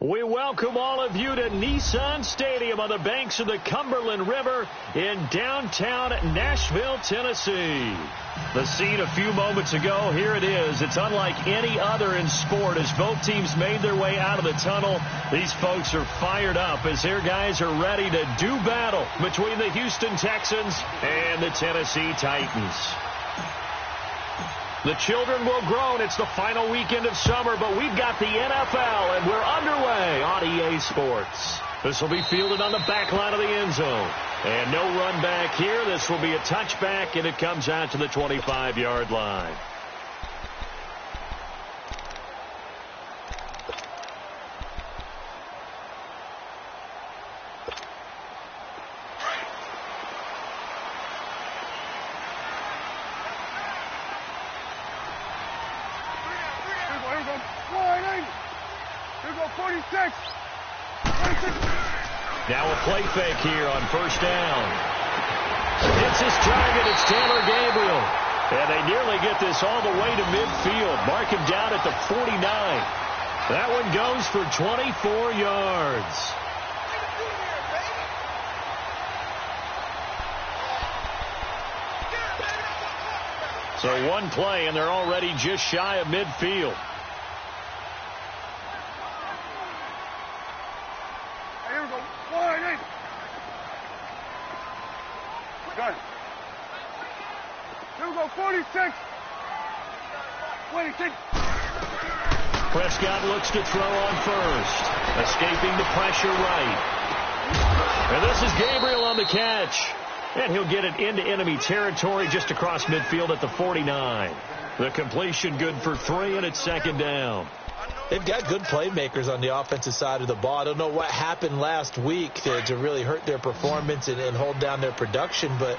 We welcome all of you to Nissan Stadium on the banks of the Cumberland River in downtown Nashville, Tennessee. The scene a few moments ago, here it is. It's unlike any other in sport as both teams made their way out of the tunnel. These folks are fired up as their guys are ready to do battle between the Houston Texans and the Tennessee Titans. The children will groan. It's the final weekend of summer, but we've got the NFL, and we're underway on EA Sports. This will be fielded on the back line of the end zone. And no run back here. This will be a touchback, and it comes out to the 25-yard line. Now a play fake here on first down. It's his target. It's Taylor Gabriel. And they nearly get this all the way to midfield. Mark him down at the 49. That one goes for 24 yards. So one play, and they're already just shy of midfield. Good. Here we go, 46. 26. Prescott looks to throw on first. Escaping the pressure right. And this is Gabriel on the catch. And he'll get it into enemy territory just across midfield at the 49. The completion good for 3, and it's second down. They've got good playmakers on the offensive side of the ball. I don't know what happened last week to really hurt their performance and hold down their production, but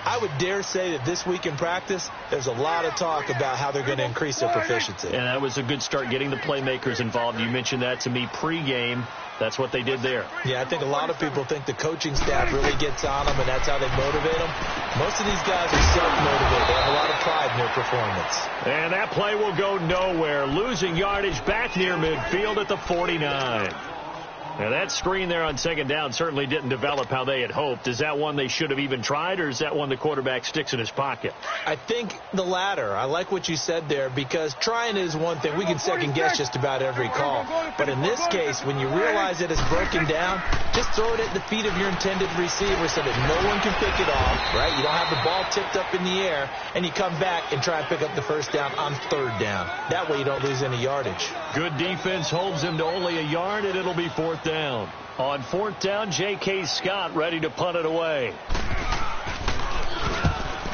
I would dare say that this week in practice, there's a lot of talk about how they're going to increase their proficiency. And that was a good start getting the playmakers involved. You mentioned that to me pregame. That's what they did there. Yeah, I think a lot of people think the coaching staff really gets on them, and that's how they motivate them. Most of these guys are self-motivated. They have a lot of pride in their performance. And that play will go nowhere. Losing yardage back near midfield at the 49. Now, that screen there on second down certainly didn't develop how they had hoped. Is that one they should have even tried, or is that one the quarterback sticks in his pocket? I think the latter. I like what you said there, because trying is one thing. We can second-guess just about every call. But in this case, when you realize that it's broken down, just throw it at the feet of your intended receiver so that no one can pick it off, right? You don't have the ball tipped up in the air, and you come back and try and pick up the first down on third down. That way you don't lose any yardage. Good defense holds him to only a yard, and it'll be fourth down. On fourth down, J.K. Scott ready to punt it away.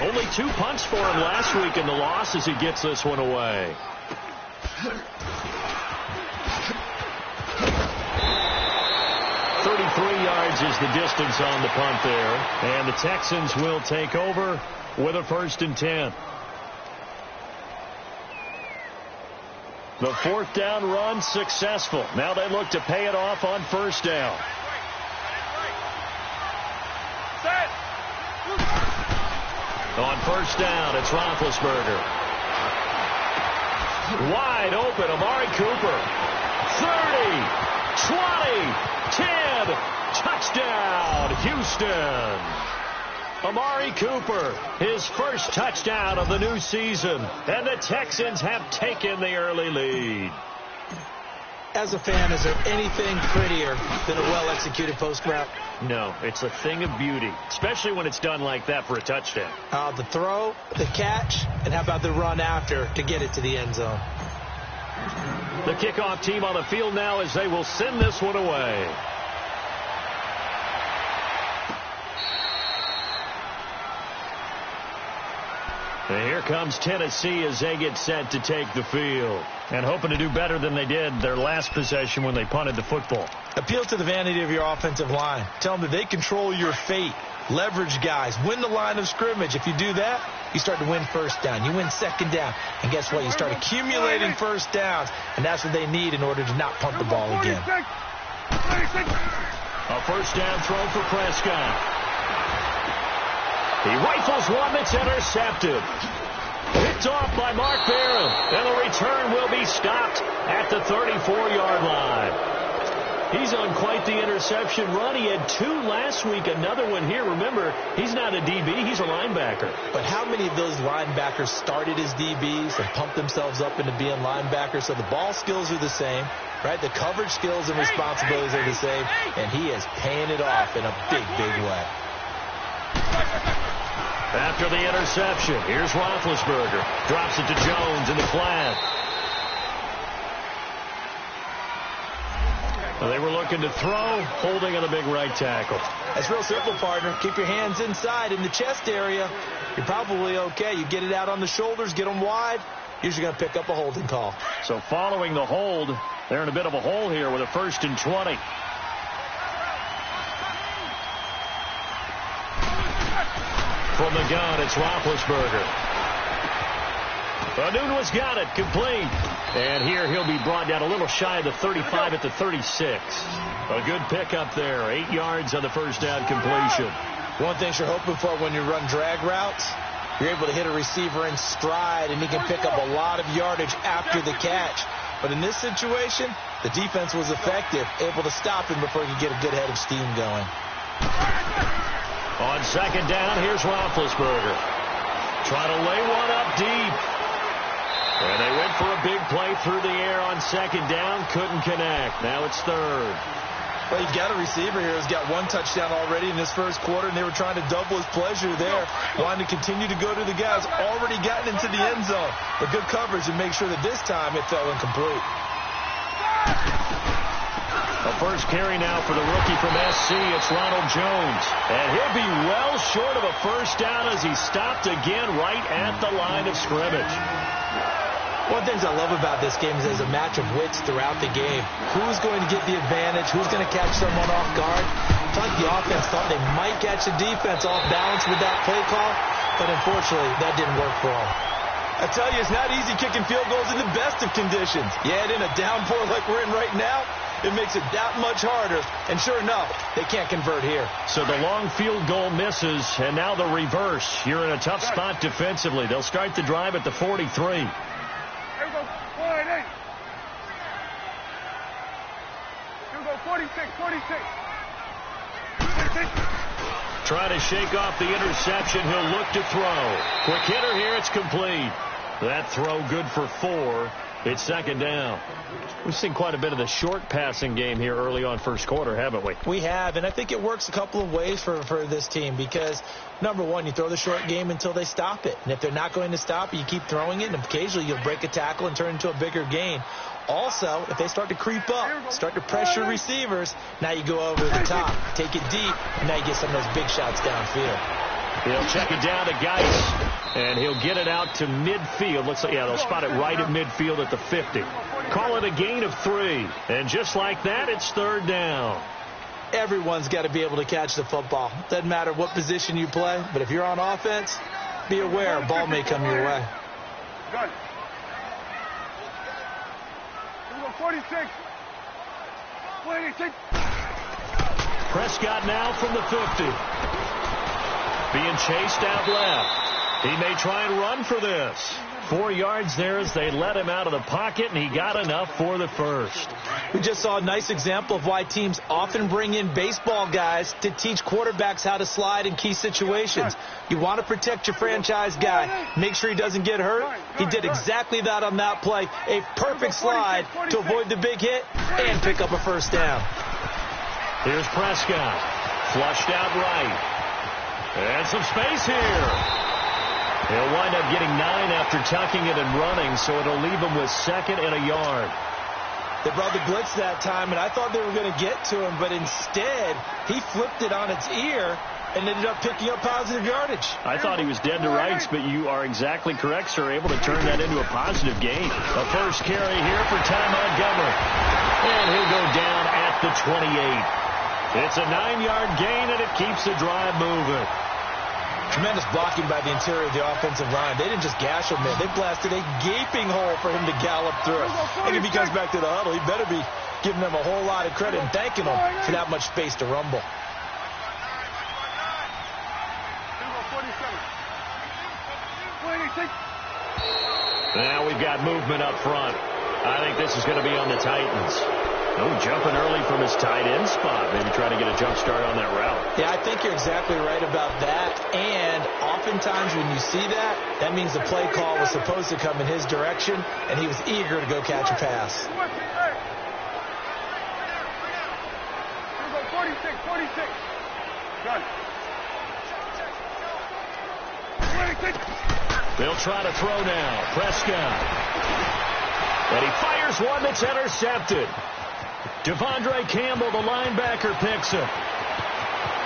Only 2 punts for him last week in the loss as he gets this one away. Yards is the distance on the punt there. And the Texans will take over with a 1st and 10. The fourth down run successful. Now they look to pay it off on first down. On first down, it's Roethlisberger. Wide open, Amari Cooper. 30, 20, 10, touchdown, Houston. Amari Cooper, his first touchdown of the new season, and the Texans have taken the early lead. As a fan, is there anything prettier than a well-executed post route? No, it's a thing of beauty, especially when it's done like that for a touchdown. The throw, the catch, and how about the run after to get it to the end zone? The kickoff team on the field now as they will send this one away. And here comes Tennessee as they get set to take the field. And hoping to do better than they did their last possession when they punted the football. Appeal to the vanity of your offensive line. Tell them that they control your fate. Leverage guys. Win the line of scrimmage. If you do that, you start to win first down. You win second down. And guess what? You start accumulating first downs. And that's what they need in order to not punt the ball again. A first down throw for Prescott. He rifles one that's intercepted. Picked off by Mark Barron. And the return will be stopped at the 34-yard line. He's on quite the interception run. He had 2 last week, another one here. Remember, he's not a DB, he's a linebacker. But how many of those linebackers started as DBs and pumped themselves up into being linebackers? So the ball skills are the same, right? The coverage skills and responsibilities are the same, and he is paying it off in a big, big way. After the interception, here's Roethlisberger. Drops it to Jones in the flat. Well, they were looking to throw, holding on the big right tackle. That's real simple, partner. Keep your hands inside in the chest area. You're probably okay. You get it out on the shoulders, get them wide. Usually going to pick up a holding call. So following the hold, they're in a bit of a hole here with a 1st and 20. From the gun, it's Roethlisberger. Nunez got it, complete. And here he'll be brought down a little shy of the 35 at the 36. A good pickup there. 8 yards on the first down completion. One thing you're hoping for when you run drag routes, you're able to hit a receiver in stride, and he can pick up a lot of yardage after the catch. But in this situation, the defense was effective, able to stop him before he could get a good head of steam going. On 2nd down, here's Roethlisberger. Trying to lay one up deep. And they went for a big play through the air on 2nd down. Couldn't connect. Now it's 3rd. Well, you've got a receiver here who's got 1 touchdown already in this first quarter, and they were trying to double his pleasure there, wanting to continue to go to the guys already gotten into the end zone. But good coverage and make sure that this time it fell incomplete. A first carry now for the rookie from SC. It's Ronald Jones. And he'll be well short of a first down as he stopped again right at the line of scrimmage. One of the things I love about this game is there's a match of wits throughout the game. Who's going to get the advantage? Who's going to catch someone off guard? I feel like the offense thought they might catch the defense off balance with that play call, but unfortunately, that didn't work for them. I tell you, it's not easy kicking field goals in the best of conditions. Yet in a downpour like we're in right now, it makes it that much harder. And sure enough, they can't convert here. So the long field goal misses, and now the reverse. You're in a tough spot defensively. They'll start the drive at the 43. Here we go, 48. Here we go, 46, 46. Trying to shake off the interception. He'll look to throw. Quick hitter here. It's complete. That throw good for 4. It's 2nd down. We've seen quite a bit of the short passing game here early on first quarter, haven't we? We have, and I think it works a couple of ways for this team because, number one, you throw the short game until they stop it. And if they're not going to stop it, you keep throwing it, and occasionally you'll break a tackle and turn it into a bigger gain. Also, if they start to creep up, start to pressure receivers, now you go over the top, take it deep, and now you get some of those big shots downfield. He'll check it down to Geis, and he'll get it out to midfield. Looks like, yeah, they'll spot it right at midfield at the 50. Call it a gain of 3. And just like that, it's 3rd down. Everyone's got to be able to catch the football. Doesn't matter what position you play, but if you're on offense, be aware a ball may come your way. Good. Here we go, 46. 46. Prescott now from the 50. Being chased out left. He may try and run for this. 4 yards there as they let him out of the pocket, and he got enough for the first. We just saw a nice example of why teams often bring in baseball guys to teach quarterbacks how to slide in key situations. You want to protect your franchise guy. Make sure he doesn't get hurt. He did exactly that on that play. A perfect slide to avoid the big hit and pick up a first down. Here's Prescott. Flushed out right. And some space here. He'll wind up getting 9 after tucking it and running, so it'll leave him with 2nd and a yard. They brought the blitz that time, and I thought they were going to get to him, but instead, he flipped it on its ear and ended up picking up positive yardage. I thought he was dead to rights, but you are exactly correct, sir. Able to turn that into a positive gain. A first carry here for Ty Montgomery. And he'll go down at the 28. It's a 9-yard gain, and it keeps the drive moving. Tremendous blocking by the interior of the offensive line. They didn't just gash him, man. They blasted a gaping hole for him to gallop through. And if he comes back to the huddle, he better be giving them a whole lot of credit and thanking them for that much space to rumble. Now we've got movement up front. I think this is going to be on the Titans. Oh, jumping early from his tight end spot. Maybe trying to get a jump start on that route. Yeah, I think you're exactly right about that. And oftentimes when you see that, that means the play call was supposed to come in his direction, and he was eager to go catch a pass. 46, 46. Done. 26. They'll try to throw now. Prescott. And he fires one that's intercepted. Devondre Campbell, the linebacker, picks it.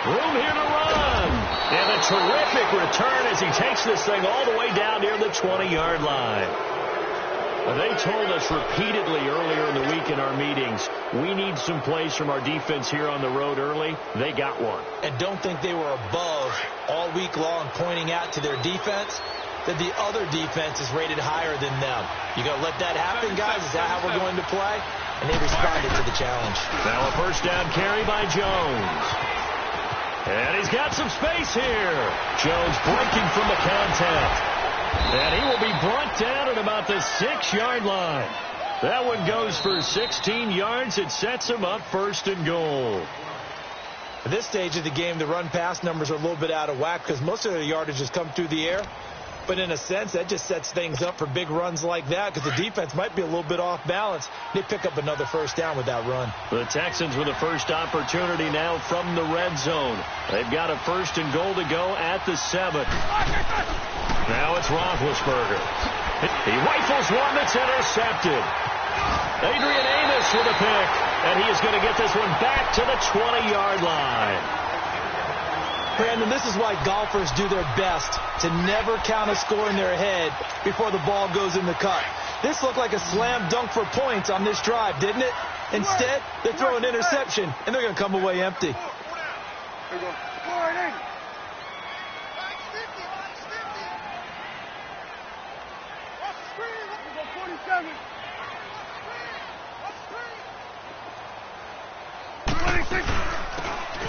Room here to run. And a terrific return as he takes this thing all the way down near the 20-yard line. They told us repeatedly earlier in the week in our meetings, we need some plays from our defense here on the road early. They got one. And don't think they were above all week long pointing out to their defense that the other defense is rated higher than them. You going to let that happen, guys? Is that how we're going to play? And they responded to the challenge. Now a first down carry by Jones. And he's got some space here. Jones breaking from the contact. And he will be brought down at about the 6-yard line. That one goes for 16 yards. It sets him up first and goal. At this stage of the game, the run-pass numbers are a little bit out of whack because most of their yardage has come through the air. But in a sense, that just sets things up for big runs like that because the defense might be a little bit off balance. They pick up another first down with that run. The Texans with a first opportunity now from the red zone. They've got a first and goal to go at the 7. Now it's Roethlisberger. He rifles one that's intercepted. Adrian Amos with a pick. And he is going to get this one back to the 20-yard line. Brandon, this is why golfers do their best to never count a score in their head before the ball goes in the cup. This looked like a slam dunk for points on this drive, didn't it? Instead, they throw an interception, and they're going to come away empty. There you go. 4-8. There you go, 47. 26.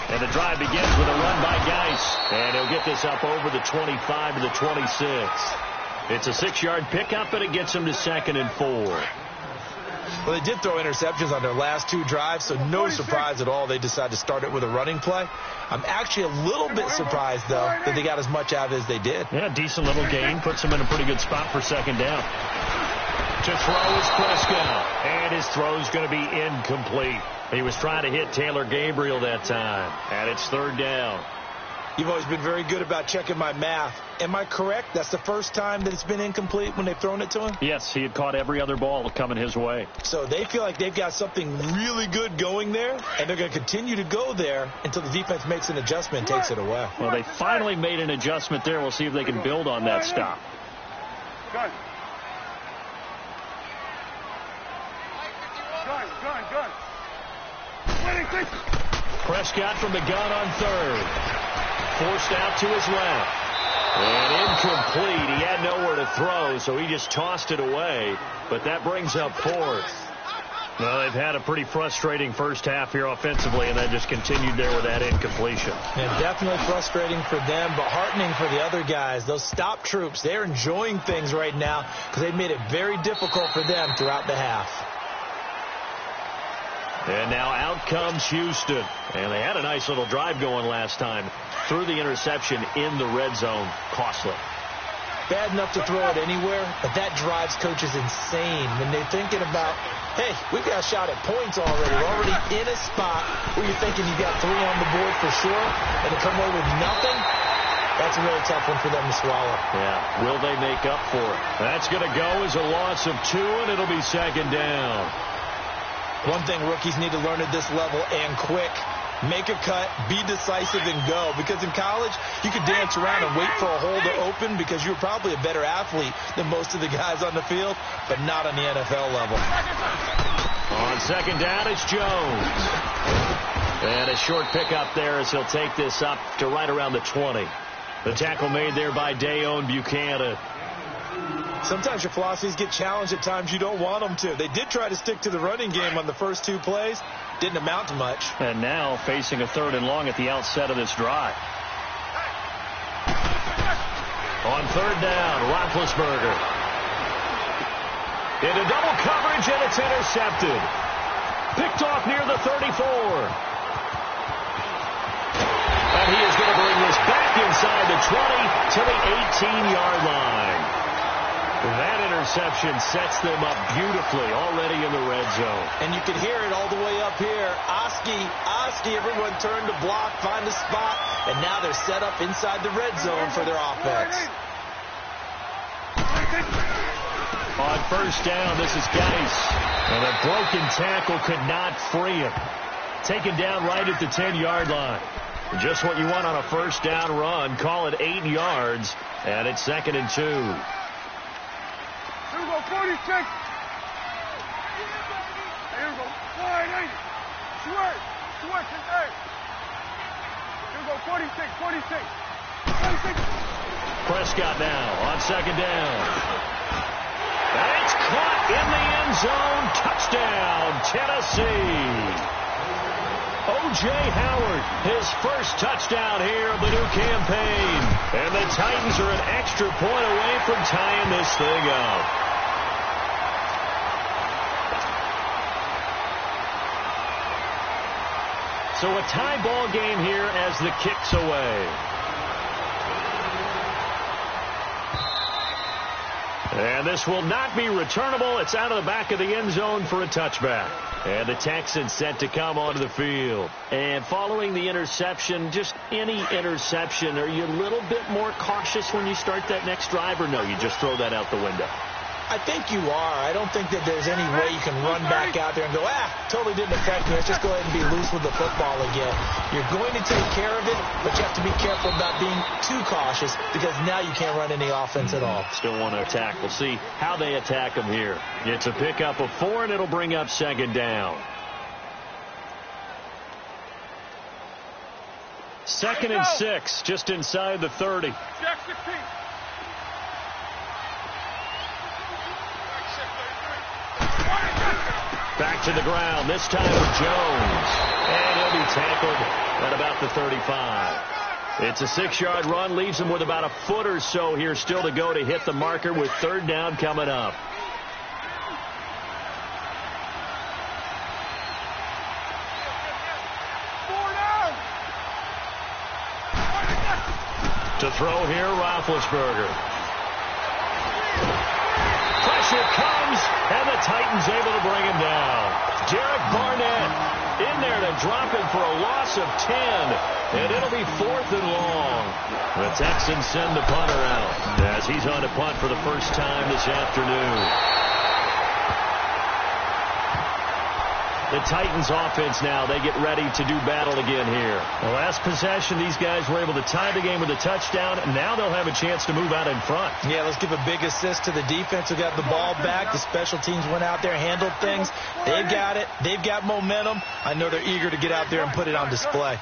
And the drive begins with a run by Geis. And he'll get this up over the 25 to the 26. It's a 6-yard pickup, and it gets him to 2nd and 4. Well, they did throw interceptions on their last 2 drives, so no surprise at all they decided to start it with a running play. I'm actually a little bit surprised, though, that they got as much out as they did. Yeah, decent little gain. Puts them in a pretty good spot for 2nd down. To throw is Prescott. And his throw's going to be incomplete. He was trying to hit Taylor Gabriel that time. And it's 3rd down. You've always been very good about checking my math. Am I correct? That's the first time that it's been incomplete when they've thrown it to him? Yes, he had caught every other ball coming his way. So they feel like they've got something really good going there, and they're going to continue to go there until the defense makes an adjustment and takes it away. Well, they finally made an adjustment there. We'll see if they can build on that stop. Gun. Gun. 26. Prescott from the gun on 3rd. Forced out to his left. And incomplete. He had nowhere to throw, so he just tossed it away. But that brings up 4th. Well, they've had a pretty frustrating first half here offensively, and then just continued there with that incompletion. Yeah, definitely frustrating for them, but heartening for the other guys. Those stop troops, they're enjoying things right now because they've made it very difficult for them throughout the half. And now out comes Houston. And they had a nice little drive going last time. Threw the interception in the red zone. Costly. Bad enough to throw it anywhere, but that drives coaches insane when they're thinking about, hey, we've got a shot at points already. We're already in a spot where you're thinking you got 3 on the board for sure, and to come away with nothing, that's a really tough one for them to swallow. Yeah, will they make up for it? That's going to go as a loss of 2, and it'll be 2nd down. One thing rookies need to learn at this level, and quick, make a cut, be decisive, and go. Because in college, you could dance around and wait for a hole to open because you're probably a better athlete than most of the guys on the field, but not on the NFL level. On 2nd down, it's Jones. And a short pickup there as he'll take this up to right around the 20. The tackle made there by Dayon Buchanan. Sometimes your philosophies get challenged at times you don't want them to. They did try to stick to the running game on the first 2 plays. Didn't amount to much. And now facing a 3rd and long at the outset of this drive. On 3rd down, Roethlisberger. Into double coverage, and it's intercepted. picked off near the 34. And he is going to bring this back inside the 20 to the 18-yard line. That interception sets them up beautifully already in the red zone. And you can hear it all the way up here. Oski, everyone turned to block, find a spot, and now they're set up inside the red zone for their offense. On first down, this is Geis. And a broken tackle could not free him. Taken down right at the 10-yard line. Just what you want on a first down run. Call it 8 yards, and it's 2nd and 2. Here we go, 46. Here we go, 48. Sweat, hey. Here we go, 46. Prescott now on 2nd down. And it's caught in the end zone. Touchdown, Tennessee. O.J. Howard, his first touchdown here of the new campaign. And the Titans are an extra point away from tying this thing up. So a tie ball game here as the kick's away. And this will not be returnable. It's out of the back of the end zone for a touchback. And the Texans set to come onto the field. And following the interception, just any interception, are you a little bit more cautious when you start that next drive, or no, you just throw that out the window? I think you are. I don't think that there's any way you can run back out there and go, totally didn't affect me. Let's just go ahead and be loose with the football again. You're going to take care of it, but you have to be careful about being too cautious because now you can't run any offense at all. Still want to attack. We'll see how they attack them here. It's a pickup of 4, and it'll bring up 2nd down. 2nd and 6, just inside the 30. Jack 16. Back to the ground, this time with Jones. And he'll be tackled at about the 35. It's a 6-yard run, leaves him with about a foot or so here still to go to hit the marker with 3rd down coming up. To throw here, Roethlisberger. Pressure comes, and the Titans able to bring him down. Derek Barnett in there to drop him for a loss of 10, and it'll be 4th and long. The Texans send the punter out as he's on to punt for the first time this afternoon. The Titans offense now, they get ready to do battle again here. The last possession, these guys were able to tie the game with a touchdown, and now they'll have a chance to move out in front. Yeah, let's give a big assist to the defense who got the ball back. The special teams went out there, handled things. They've got it. They've got momentum. I know they're eager to get out there and put it on display.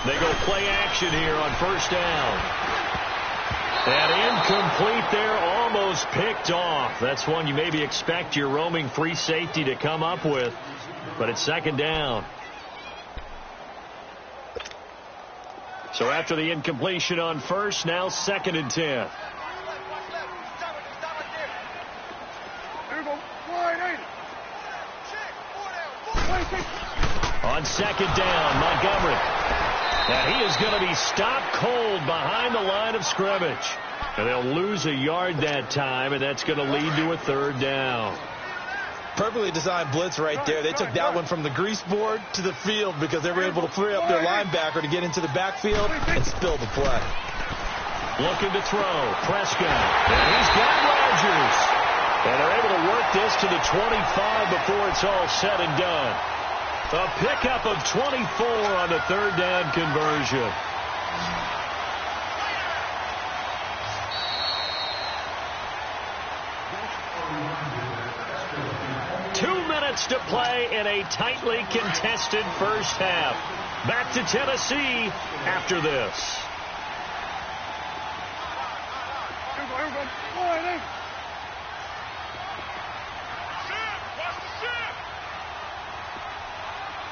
They go play action here on first down. And incomplete there, almost picked off. That's one you maybe expect your roaming free safety to come up with. But it's 2nd down. So after the incompletion on first, now 2nd and 10. Here we go. On 2nd down, Montgomery. And he is going to be stopped cold behind the line of scrimmage. And they'll lose a yard that time, and that's going to lead to a 3rd down. Perfectly designed blitz right there. They took that one from the grease board to the field because they were able to free up their linebacker to get into the backfield and spill the play. Looking to throw. Prescott. And he's got Rodgers. And they're able to work this to the 25 before it's all said and done. A pickup of 24 on the 3rd down conversion. To play in a tightly contested first half. Back to Tennessee after this.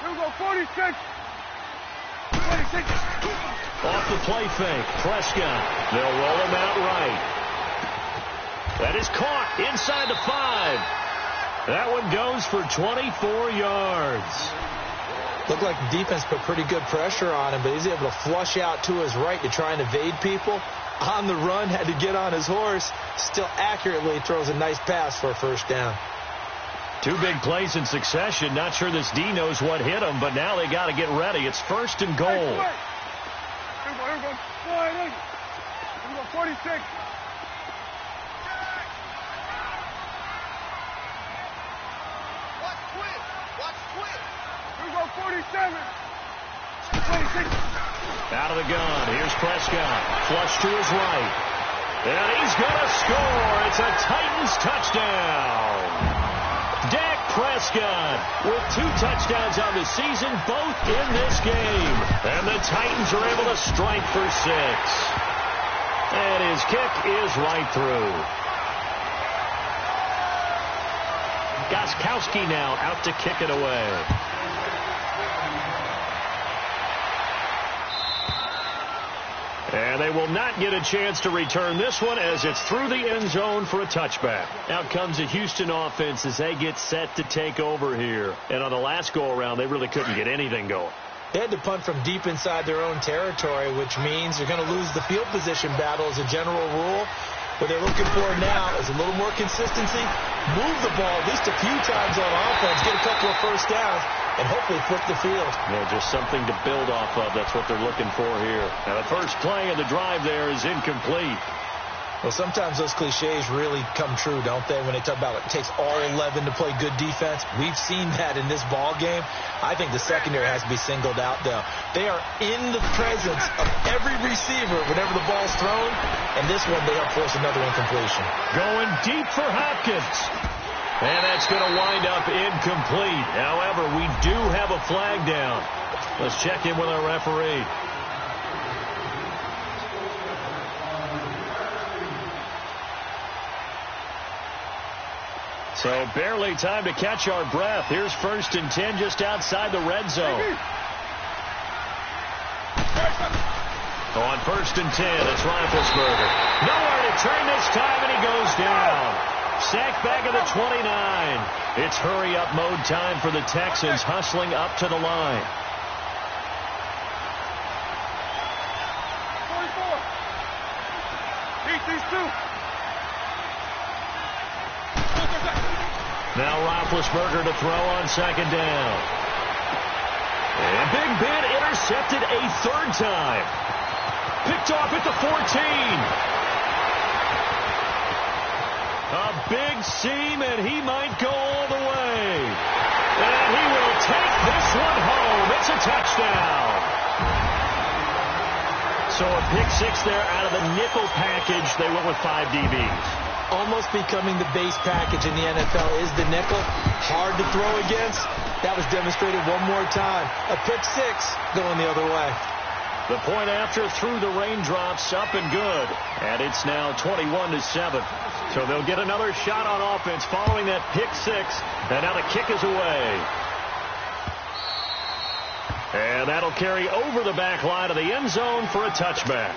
Here we go, 46. Off the play fake, Prescott. They'll roll him out right. That is caught inside the 5. That one goes for 24 yards. Looked like the defense put pretty good pressure on him, but he's able to flush out to his right to try and evade people. On the run, had to get on his horse. Still accurately throws a nice pass for a first down. Two big plays in succession. Not sure this D knows what hit him, but now they got to get ready. It's first and goal. Here we go. 46. Watch twin. Here we go, 47. 26. Out of the gun. Here's Prescott. Flush to his right. And he's going to score. It's a Titans touchdown. Dak Prescott with 2 touchdowns on the season, both in this game. And the Titans are able to strike for 6. And his kick is right through. Gostkowski now out to kick it away. And they will not get a chance to return this one as it's through the end zone for a touchback. Out comes the Houston offense as they get set to take over here. And on the last go-around, they really couldn't get anything going. They had to punt from deep inside their own territory, which means they're going to lose the field position battle as a general rule. What they're looking for now is a little more consistency, move the ball at least a few times on offense, get a couple of first downs, and hopefully flip the field. Yeah, just something to build off of. That's what they're looking for here. Now, the first play of the drive there is incomplete. Well, sometimes those cliches really come true, don't they, when they talk about it takes all 11 to play good defense. We've seen that in this ball game. I think the secondary has to be singled out, though. They are in the presence of every receiver whenever the ball's thrown, and this one they help force another incompletion. Going deep for Hopkins. And that's going to wind up incomplete. However, we do have a flag down. Let's check in with our referee. So barely time to catch our breath. Here's first and 10 just outside the red zone. On first and 10, it's Roethlisberger. Nowhere to turn this time, and he goes down. Sack back of the 29. It's hurry-up mode time for the Texans, hustling up to the line. 44. Beat these two. Now Roethlisberger to throw on second down. And Big Ben intercepted a third time. Picked off at the 14. A big seam, and he might go all the way. And he will take this one home. It's a touchdown. So a pick 6 there out of the nickel package. They went with 5 DBs. Almost becoming the base package in the NFL is the nickel. Hard to throw against. That was demonstrated one more time. A pick 6 going the other way. The point after through the raindrops, up and good. And it's now 21-7. So they'll get another shot on offense following that pick 6. And now the kick is away. And that'll carry over the back line of the end zone for a touchback.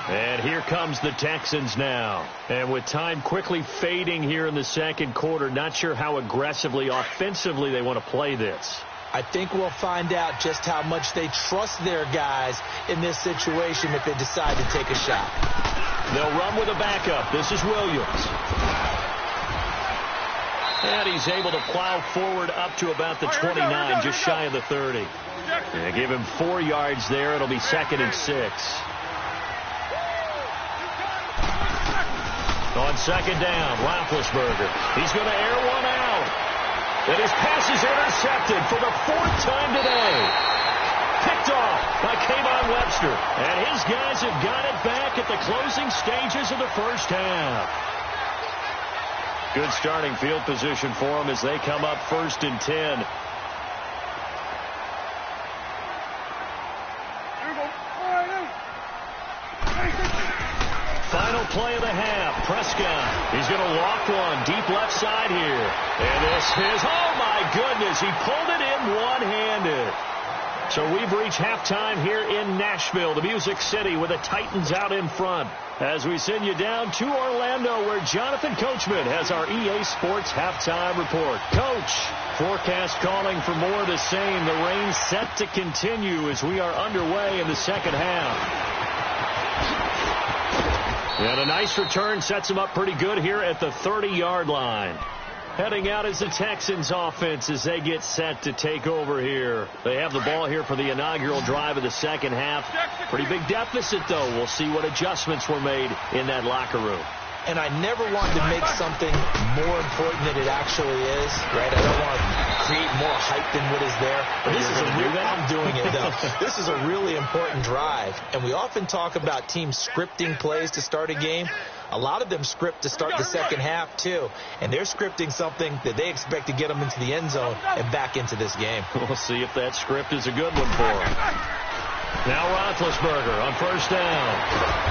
And here comes the Texans now. And with time quickly fading here in the second quarter, not sure how aggressively, offensively they want to play this. I think we'll find out just how much they trust their guys in this situation if they decide to take a shot. They'll run with a backup. This is Williams. And he's able to plow forward up to about the 29, just shy of the 30. And give him 4 yards there. It'll be second and 6. On second down, Roethlisberger. He's going to air one out. And his pass is intercepted for the 4th time today. Picked off by Kayvon Webster. And his guys have got it back at the closing stages of the first half. Good starting field position for them as they come up first and 10. Final play of the half. Prescott. He's going to walk one deep left side here. And this is, oh my goodness, he pulled it in one-handed. So we've reached halftime here in Nashville, the Music City, with the Titans out in front. As we send you down to Orlando, where Jonathan Coachman has our EA Sports halftime report. Coach, forecast calling for more of the same. The rain set to continue as we are underway in the second half. And a nice return sets them up pretty good here at the 30-yard line. Heading out is the Texans offense as they get set to take over here. They have the ball here for the inaugural drive of the second half. Pretty big deficit, though. We'll see what adjustments were made in that locker room. And I never want to make something more important than it actually is, right? I don't want to create more hype than what is there. But this is I'm doing it, though. This is a really important drive. And we often talk about teams scripting plays to start a game. A lot of them script to start the second half, too. And they're scripting something that they expect to get them into the end zone and back into this game. We'll see if that script is a good one for them. Now Roethlisberger on first down.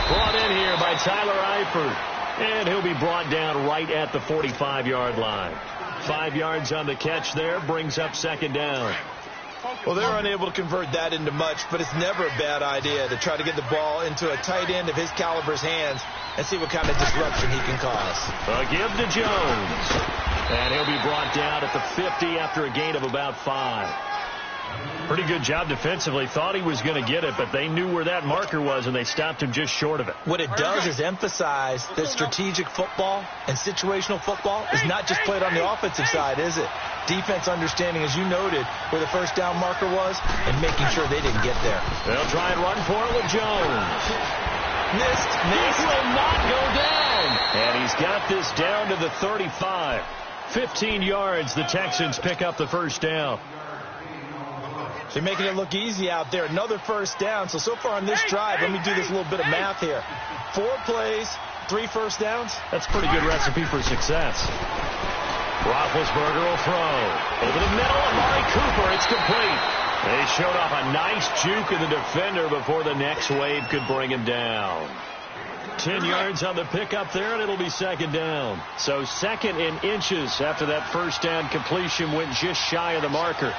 Brought in here by Tyler Eifert. And he'll be brought down right at the 45-yard line. 5 yards on the catch there, brings up second down. Well, they're unable to convert that into much, but it's never a bad idea to try to get the ball into a tight end of his caliber's hands and see what kind of disruption he can cause. A give to Jones. And he'll be brought down at the 50 after a gain of about 5. Pretty good job defensively. Thought he was going to get it, but they knew where that marker was, and they stopped him just short of it. What it does is emphasize that strategic football and situational football is not just played on the offensive side, is it? Defense understanding, as you noted, where the first down marker was and making sure they didn't get there. They'll try and run for it with Jones. Missed. This will not go down. And he's got this down to the 35. 15 yards. The Texans pick up the first down. They're making it look easy out there. Another first down. So far on this drive, let me do this little bit of math here. 4 plays, 3 first downs. That's a pretty good recipe for success. Roethlisberger will throw. Over the middle, Amari Cooper. It's complete. They showed off a nice juke of the defender before the next wave could bring him down. 10 yards on the pickup there, and it'll be second down. So second in inches after that first down completion went just shy of the marker.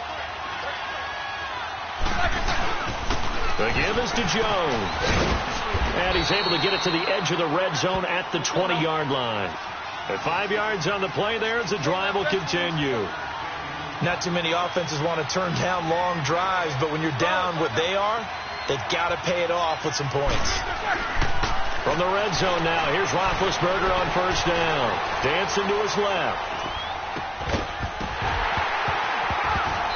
The give is to Jones. And he's able to get it to the edge of the red zone at the 20-yard line. At 5 yards on the play there as the drive will continue. Not too many offenses want to turn down long drives, but when you're down what they are, they've got to pay it off with some points. From the red zone now, here's Roethlisberger on first down. Dancing to his left.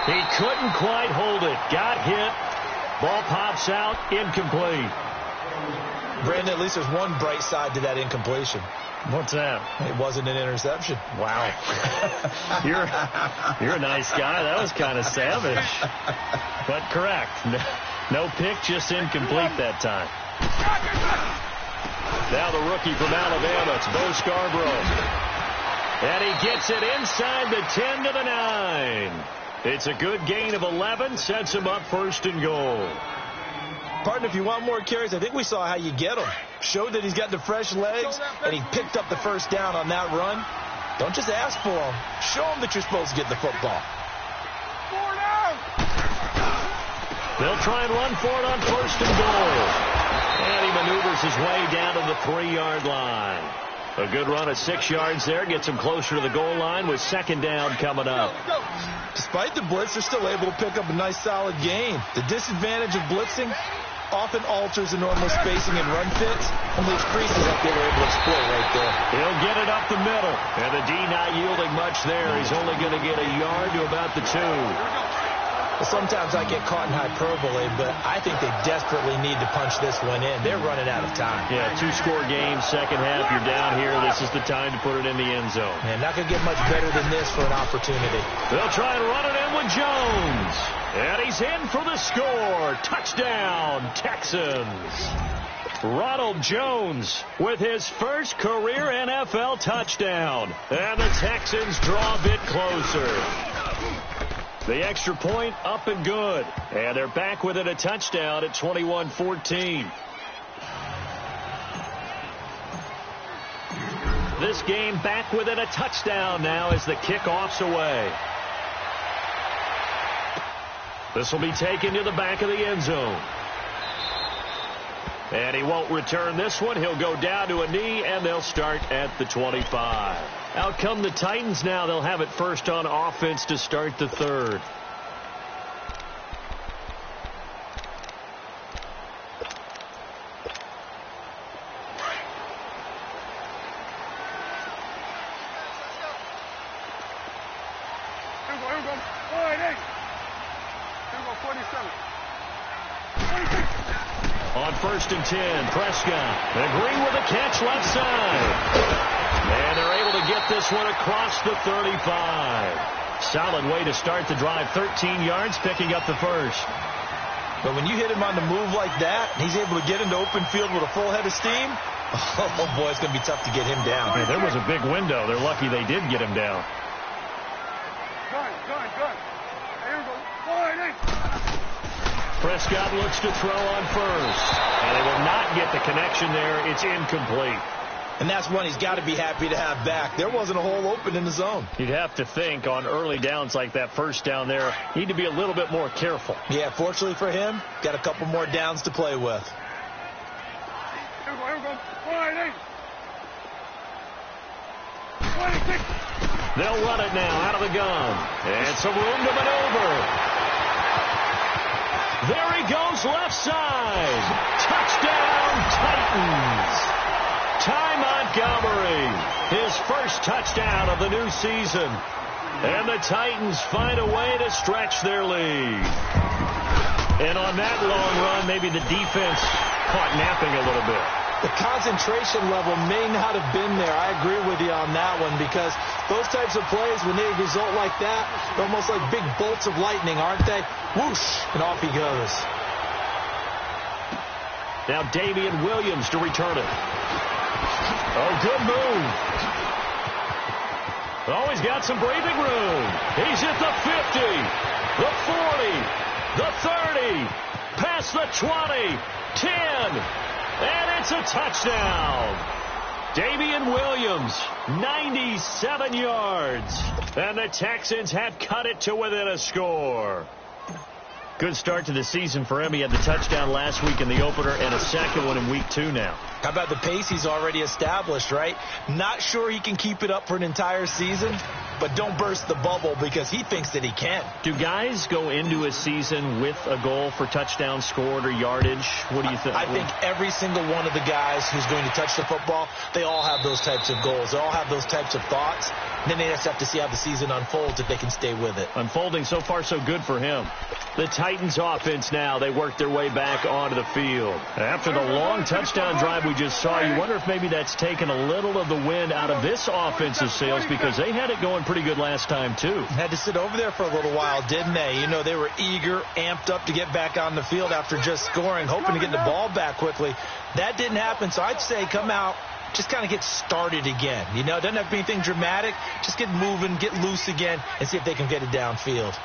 He couldn't quite hold it. Got hit. Ball pops out. Incomplete. Brandon, at least there's one bright side to that incompletion. What's that? It wasn't an interception. Wow. You're a nice guy. That was kind of savage. But correct. No pick, just incomplete that time. Now the rookie from Alabama, it's Bo Scarborough. And he gets it inside the 10 to the 9. It's a good gain of 11, sets him up first and goal. Partner, if you want more carries, I think we saw how you get him. Showed that he's got the fresh legs, and he picked up the first down on that run. Don't just ask for him. Show him that you're supposed to get the football. 4 down. They'll try and run for it on first and goal. And he maneuvers his way down to the 3-yard line. A good run of 6 yards there. Gets him closer to the goal line with second down coming up. Despite the blitz, they're still able to pick up a nice solid gain. The disadvantage of blitzing often alters the normal spacing and run fits and leaves creases like they were able to exploit right there. He'll get it up the middle. And the D not yielding much there. He's only going to get a yard to about the 2. Well, sometimes I get caught in hyperbole, but I think they desperately need to punch this one in. They're running out of time. Yeah, 2-score game, second half. You're down here. This is the time to put it in the end zone. Man, not going to get much better than this for an opportunity. They'll try and run it in with Jones. And he's in for the score. Touchdown, Texans. Ronald Jones with his first career NFL touchdown. And the Texans draw a bit closer. The extra point up and good. And they're back within a touchdown at 21-14. This game back within a touchdown now as the kickoff's away. This will be taken to the back of the end zone. And he won't return this one. He'll go down to a knee, and they'll start at the 25. Out come the Titans now. They'll have it first on offense to start the third. On 1st and 10, Prescott. Agreeing with a catch left side. And they're able to get this one across the 35. Solid way to start the drive. 13 yards, picking up the first. But when you hit him on the move like that, he's able to get into open field with a full head of steam. Oh, boy, it's going to be tough to get him down. Yeah, there was a big window. They're lucky they did get him down. Prescott looks to throw on first. And they will not get the connection there. It's incomplete. And that's one he's got to be happy to have back. There wasn't a hole open in the zone. You'd have to think on early downs like that first down there, need to be a little bit more careful. Yeah, fortunately for him, got a couple more downs to play with. They'll run it now out of the gun. And some room to maneuver. There he goes left side. Touchdown, Titans. Ty Montgomery, his first touchdown of the new season. And the Titans find a way to stretch their lead. And on that long run, maybe the defense caught napping a little bit. The concentration level may not have been there. I agree with you on that one, because those types of plays, when they result like that, they're almost like big bolts of lightning, aren't they? Whoosh, and off he goes. Now Damian Williams to return it. Oh, good move. Oh, he's got some breathing room. He's at the 50, the 40, the 30, past the 20, 10, and it's a touchdown. Damian Williams, 97 yards. And the Texans have cut it to within a score. Good start to the season for him. He had the touchdown last week in the opener and a second one in week 2 now. How about the pace he's already established, right? Not sure he can keep it up for an entire season, but don't burst the bubble, because he thinks that he can. Do guys go into a season with a goal for touchdown scored or yardage? What do you think? I think every single one of the guys who's going to touch the football, they all have those types of goals. They all have those types of thoughts. And then they just have to see how the season unfolds if they can stay with it. Unfolding so far so good for him. The Titans offense now, they work their way back onto the field. After the long touchdown drive we just saw, you wonder if maybe that's taken a little of the wind out of this offensive sails, because they had it going pretty good last time too. Had to sit over there for a little while, didn't they? You know, they were eager, amped up to get back on the field after just scoring, hoping to get the ball back quickly. That didn't happen, so I'd say come out, just kind of get started again. You know, it doesn't have to be anything dramatic. Just get moving, get loose again, and see if they can get it downfield.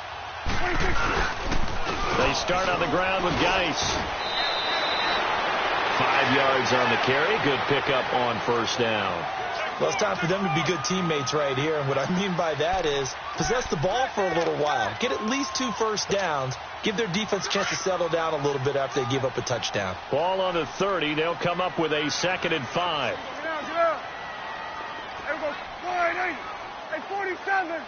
They start on the ground with Geis. 5 yards on the carry. Good pickup on first down. Well, it's time for them to be good teammates right here. And what I mean by that is possess the ball for a little while. Get at least 2 first downs. Give their defense a chance to settle down a little bit after they give up a touchdown. Ball on the 30. They'll come up with a 2nd and 5. Get out. There we go. 48. Hey, 47.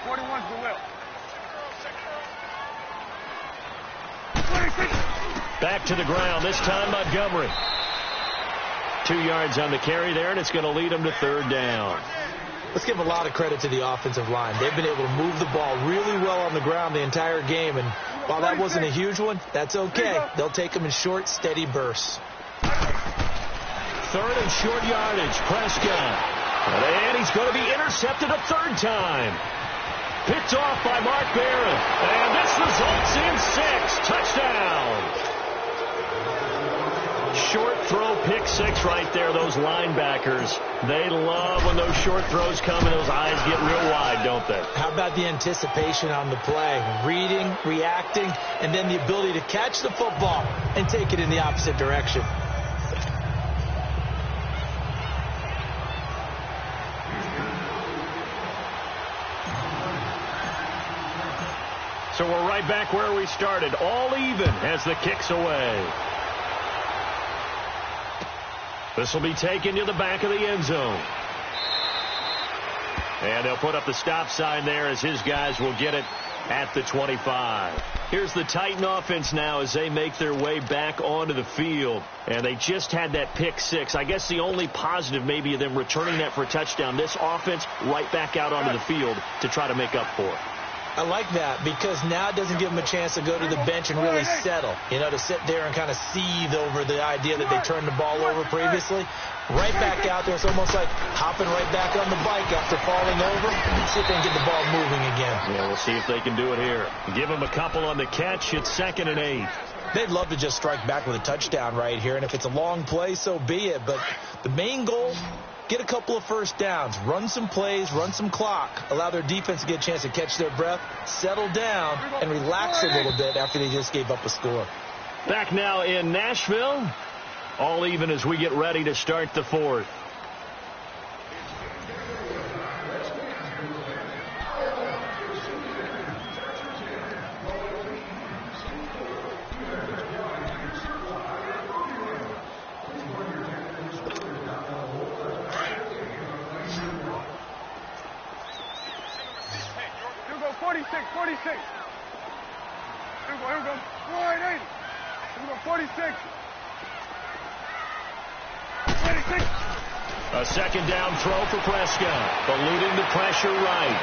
41's the will. 26. Back to the ground. This time Montgomery. 2 yards on the carry there, and it's going to lead them to 3rd down. Let's give a lot of credit to the offensive line. They've been able to move the ball really well on the ground the entire game, and while that wasn't a huge one, that's okay. They'll take them in short, steady bursts. 3rd and short yardage. Prescott. And he's going to be intercepted a 3rd time. Picked off by Mark Barron. And this results in 6. Touchdown. Short throw, pick 6 right there. Those linebackers, they love when those short throws come and those eyes get real wide, don't they? How about the anticipation on the play? Reading, reacting, and then the ability to catch the football and take it in the opposite direction. So we're right back where we started, all even as the kick's away. This will be taken to the back of the end zone. And they'll put up the stop sign there as his guys will get it at the 25. Here's the Titan offense now as they make their way back onto the field. And they just had that pick six. I guess the only positive maybe of them returning that for a touchdown. This offense right back out onto the field to try to make up for it. I like that because now it doesn't give them a chance to go to the bench and really settle. You know, to sit there and kind of seethe over the idea that they turned the ball over previously. Right back out there. It's almost like hopping right back on the bike after falling over. See if they can get the ball moving again. Yeah, we'll see if they can do it here. Give them a couple on the catch. It's 2nd and 8. They'd love to just strike back with a touchdown right here. And if it's a long play, so be it. But the main goal, get a couple of first downs, run some plays, run some clock, allow their defense to get a chance to catch their breath, settle down, and relax a little bit after they just gave up a score. Back now in Nashville, all even as we get ready to start the 4th. Here we go, 46. Here we go. Wide 80. Here we go, 46. 26. A second down throw for Prescott. Eluding the pressure right.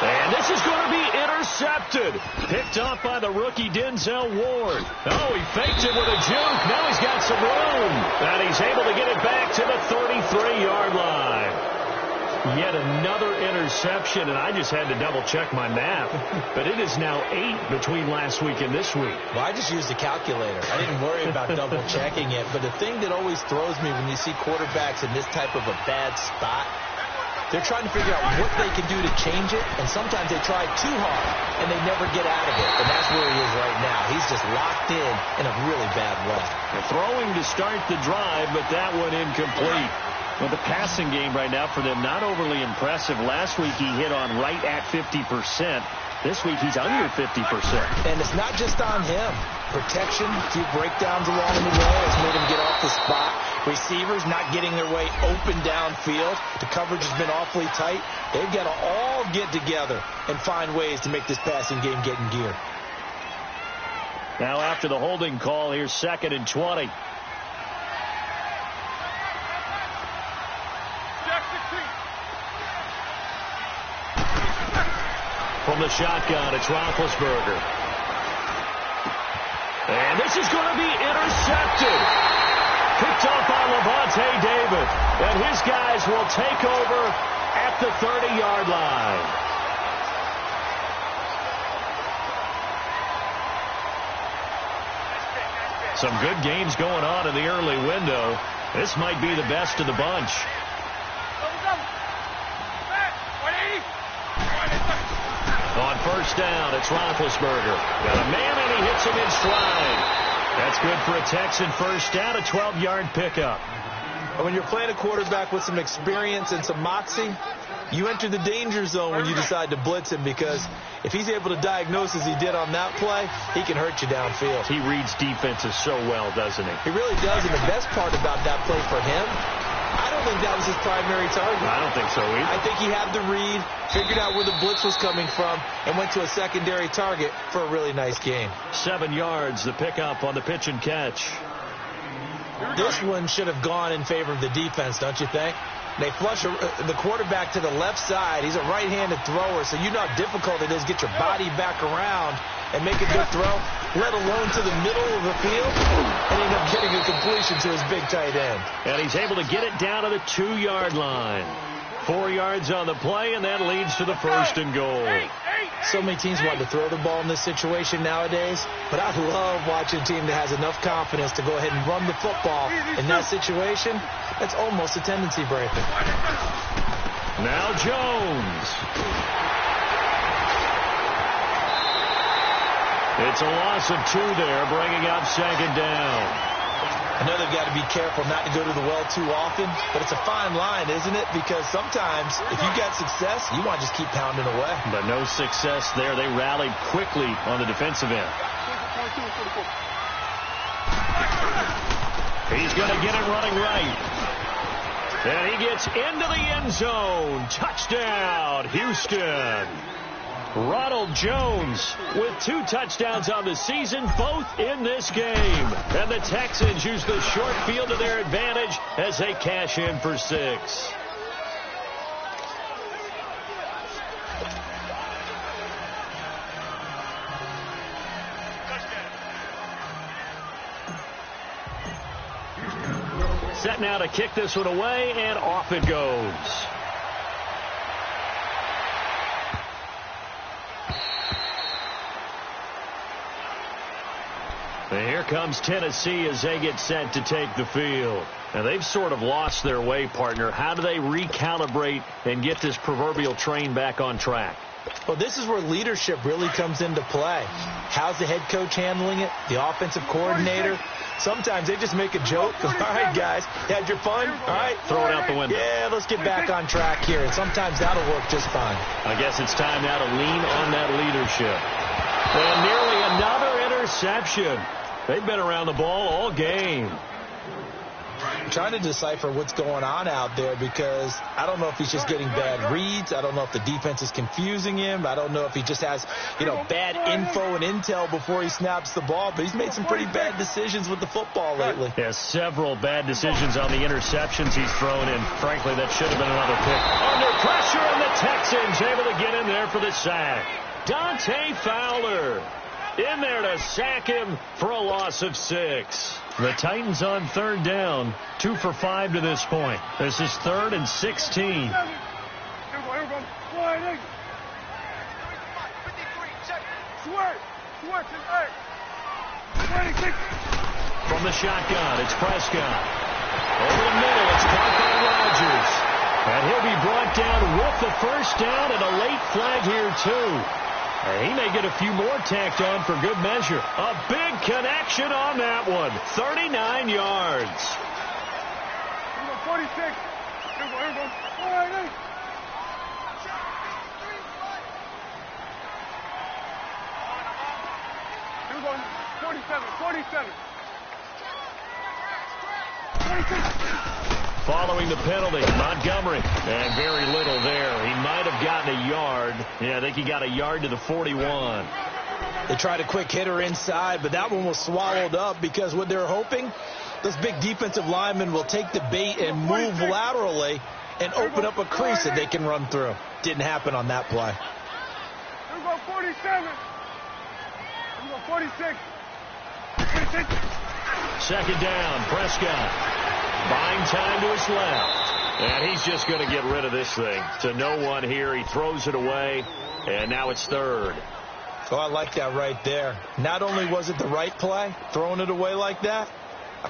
And this is going to be intercepted. Picked off by the rookie Denzel Ward. Oh, he faked it with a juke. Now he's got some room. And he's able to get it back to the 33-yard line. Yet another interception, and I just had to double-check my math. But it is now 8 between last week and this week. Well, I just used a calculator. I didn't worry about double-checking it. But the thing that always throws me when you see quarterbacks in this type of a bad spot, they're trying to figure out what they can do to change it, and sometimes they try too hard, and they never get out of it. And that's where he is right now. He's just locked in a really bad way. They're throwing to start the drive, but that one incomplete. Well, the passing game right now for them, not overly impressive. Last week he hit on right at 50%. This week he's under 50%. And it's not just on him. Protection, a few breakdowns along the way has made him get off the spot. Receivers not getting their way open downfield. The coverage has been awfully tight. They've got to all get together and find ways to make this passing game get in gear. Now after the holding call, here's 2nd and 20. From the shotgun, it's Roethlisberger. And this is going to be intercepted. Picked off by Levante David. And his guys will take over at the 30-yard line. Some good games going on in the early window. This might be the best of the bunch. On first down, it's Roethlisberger. Got a man, and he hits him in stride. That's good for a Texan first down, a 12-yard pickup. When you're playing a quarterback with some experience and some moxie, you enter the danger zone when you decide to blitz him, because if he's able to diagnose as he did on that play, he can hurt you downfield. He reads defenses so well, doesn't he? He really does, and the best part about that play for him, I don't think that was his primary target. I don't think so either. I think he had the read, figured out where the blitz was coming from, and went to a secondary target for a really nice game. 7 yards, the pickup on the pitch and catch. This one should have gone in favor of the defense, don't you think? They flush the quarterback to the left side. He's a right-handed thrower, so you know how difficult it is to get your body back around and make a good throw, let alone to the middle of the field, and end up getting a completion to his big tight end. And he's able to get it down to the 2-yard line. 4 yards on the play, and that leads to the 1st and goal. So many teams want to throw the ball in this situation nowadays, but I love watching a team that has enough confidence to go ahead and run the football. In that situation, that's almost a tendency breaker. Now Jones. It's a loss of 2 there, bringing up 2nd down. I know they've got to be careful not to go to the well too often, but it's a fine line, isn't it? Because sometimes if you got success, you want to just keep pounding away. But no success there. They rallied quickly on the defensive end. He's going to get it running right. And he gets into the end zone. Touchdown, Houston. Ronald Jones with 2 touchdowns on the season, both in this game. And the Texans use the short field to their advantage as they cash in for 6. Set now to kick this one away, and off it goes. And here comes Tennessee as they get set to take the field. Now, they've sort of lost their way, partner. How do they recalibrate and get this proverbial train back on track? Well, this is where leadership really comes into play. How's the head coach handling it? The offensive coordinator? Sometimes they just make a joke. All right, guys, you had your fun? All right, throw it out the window. Yeah, let's get back on track here. And sometimes that'll work just fine. I guess it's time now to lean on that leadership. And nearly another interception. They've been around the ball all game. I'm trying to decipher what's going on out there because I don't know if he's just getting bad reads. I don't know if the defense is confusing him. I don't know if he just has, bad info and intel before he snaps the ball. But he's made some pretty bad decisions with the football lately. Yeah, several bad decisions on the interceptions he's thrown in. Frankly, that should have been another pick. Under pressure, and the Texans able to get in there for the sack. Dante Fowler in there to sack him for a loss of 6. The Titans on 3rd down, 2 for 5 to this point. This is 3rd and 16. From the shotgun, it's Prescott. Over the middle, it's caught by Rodgers. And he'll be brought down with the first down and a late flag here, too. He may get a few more tacked on for good measure. A big connection on that one. 39 yards. 46. Here we go. 47. 46. Following the penalty, Montgomery. And very little there. He might have gotten a yard. Yeah, I think he got a yard to the 41. They tried a quick hitter inside, but that one was swallowed up because what they're hoping, those big defensive linemen will take the bait and move laterally and open up a crease that they can run through. Didn't happen on that play. Here we go, 47. Here we go, 46. 46. Second down, Prescott. Buying time to his left. And he's just going to get rid of this thing. To no one here. He throws it away. And now it's 3rd. Oh, I like that right there. Not only was it the right play, throwing it away like that,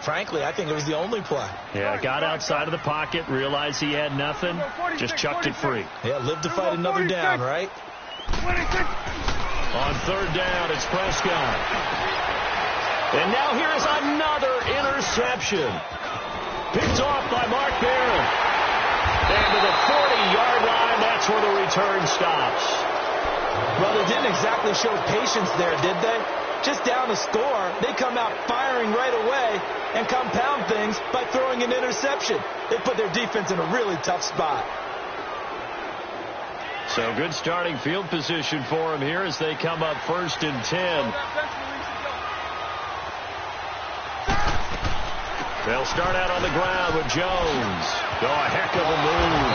frankly, I think it was the only play. Yeah, got outside of the pocket, realized he had nothing, just chucked it free. Yeah, live to fight another down, right? On 3rd down, it's Prescott. And now here is another interception. Picked off by Mark Barron. And to the 40-yard line, that's where the return stops. Well, they didn't exactly show patience there, did they? Just down a score, they come out firing right away and compound things by throwing an interception. They put their defense in a really tough spot. So good starting field position for them here as they come up 1st and 10. They'll start out on the ground with Jones. Oh, a heck of a move.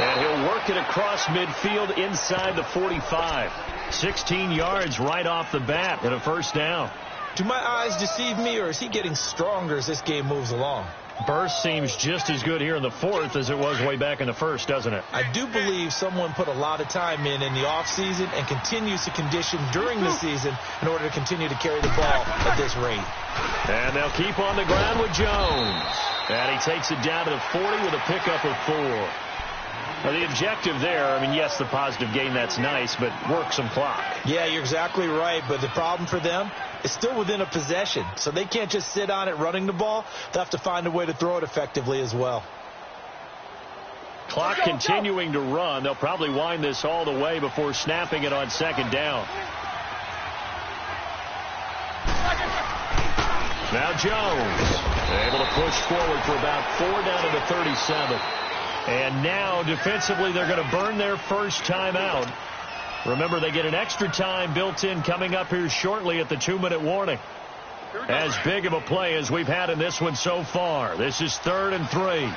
And he'll work it across midfield inside the 45. 16 yards right off the bat and a first down. Do my eyes deceive me, or is he getting stronger as this game moves along? Burst seems just as good here in the 4th as it was way back in the 1st, doesn't it? I do believe someone put a lot of time in the offseason and continues to condition during the season in order to continue to carry the ball at this rate. And they'll keep on the ground with Jones. And he takes it down to the 40 with a pickup of 4. Now, the objective there, I mean, yes, the positive gain, that's nice, but work some clock. Yeah, you're exactly right. But the problem for them, is still within a possession, so they can't just sit on it running the ball. They'll have to find a way to throw it effectively as well. Clock continuing to run. They'll probably wind this all the way before snapping it on second down. Now Jones able to push forward for about 4 down to the 37. And now defensively they're going to burn their first timeout. Remember, they get an extra time built in coming up here shortly at the 2-minute warning. As big of a play as we've had in this one so far. This is 3rd and 3.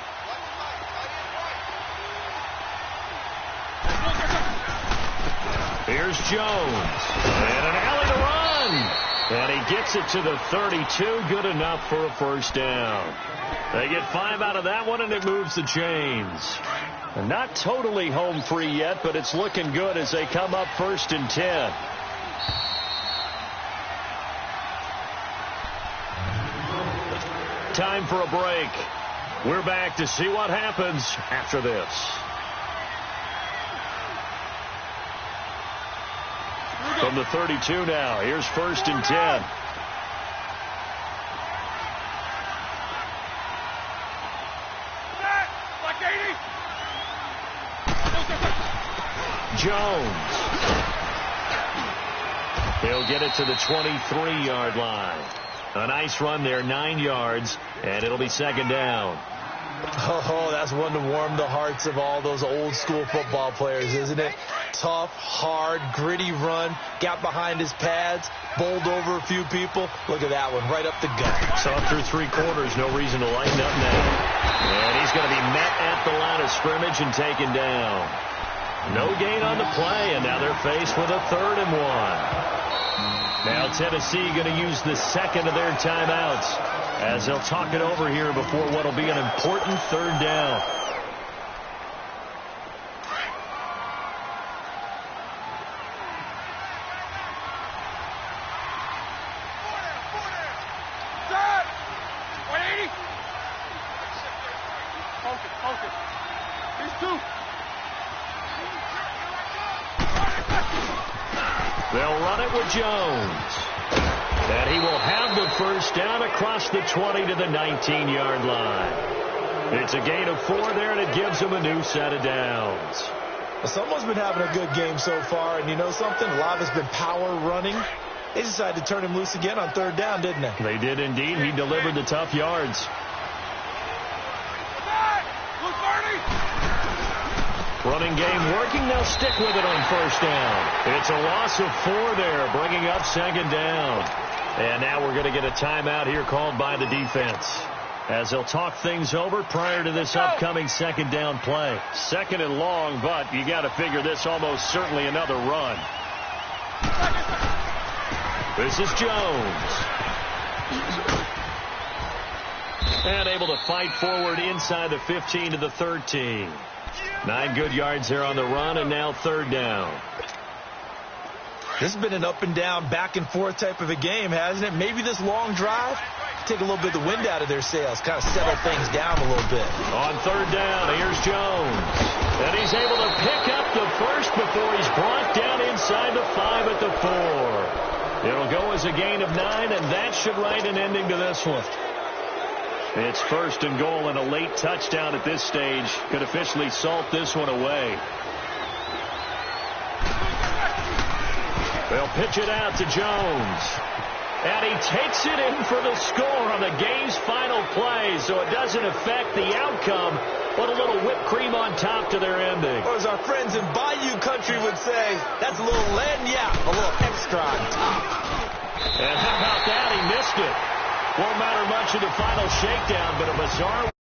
Here's Jones. And an alley to run. And he gets it to the 32. Good enough for a first down. They get 5 out of that one, and it moves the chains. And not totally home free yet, but it's looking good as they come up 1st and 10. Time for a break. We're back to see what happens after this. From the 32 now, here's 1st and 10. Jones. He'll get it to the 23-yard line. A nice run there, 9 yards, and it'll be 2nd down. Oh, that's one to warm the hearts of all those old school football players, isn't it? Tough, hard, gritty run, got behind his pads, bowled over a few people. Look at that one, right up the gut. Saw through 3 quarters, no reason to lighten up now. And he's going to be met at the line of scrimmage and taken down. No gain on the play, and now they're faced with a 3rd and 1. Now Tennessee going to use the second of their timeouts as they'll talk it over here before what will be an important 3rd down. They'll run it with Jones. And he will have the first down across the 20 to the 19-yard line. It's a gain of 4 there, and it gives them a new set of downs. Well, someone's been having a good game so far, and you know something? A lot has been power running. They decided to turn him loose again on 3rd down, didn't they? They did indeed. He delivered the tough yards. Running game working. They'll stick with it on 1st down. It's a loss of 4 there, bringing up 2nd down. And now we're going to get a timeout here called by the defense as they'll talk things over prior to this upcoming 2nd down play. 2nd and long, but you got to figure this almost certainly another run. This is Jones. And able to fight forward inside the 15 to the 13. 9 good yards there on the run, and now 3rd down. This has been an up and down, back and forth type of a game, hasn't it? Maybe this long drive, take a little bit of the wind out of their sails, kind of settle things down a little bit. On 3rd down, here's Jones. And he's able to pick up the first before he's brought down inside the 5 at the 4. It'll go as a gain of 9, and that should write an ending to this one. It's 1st and goal, and a late touchdown at this stage could officially salt this one away. They'll pitch it out to Jones. And he takes it in for the score on the game's final play, so it doesn't affect the outcome, but a little whipped cream on top to their ending. Or as our friends in Bayou Country would say, that's a little lagniappe, a little extra on top. And how about that? He missed it. Won't matter much in the final shakedown, but a bizarre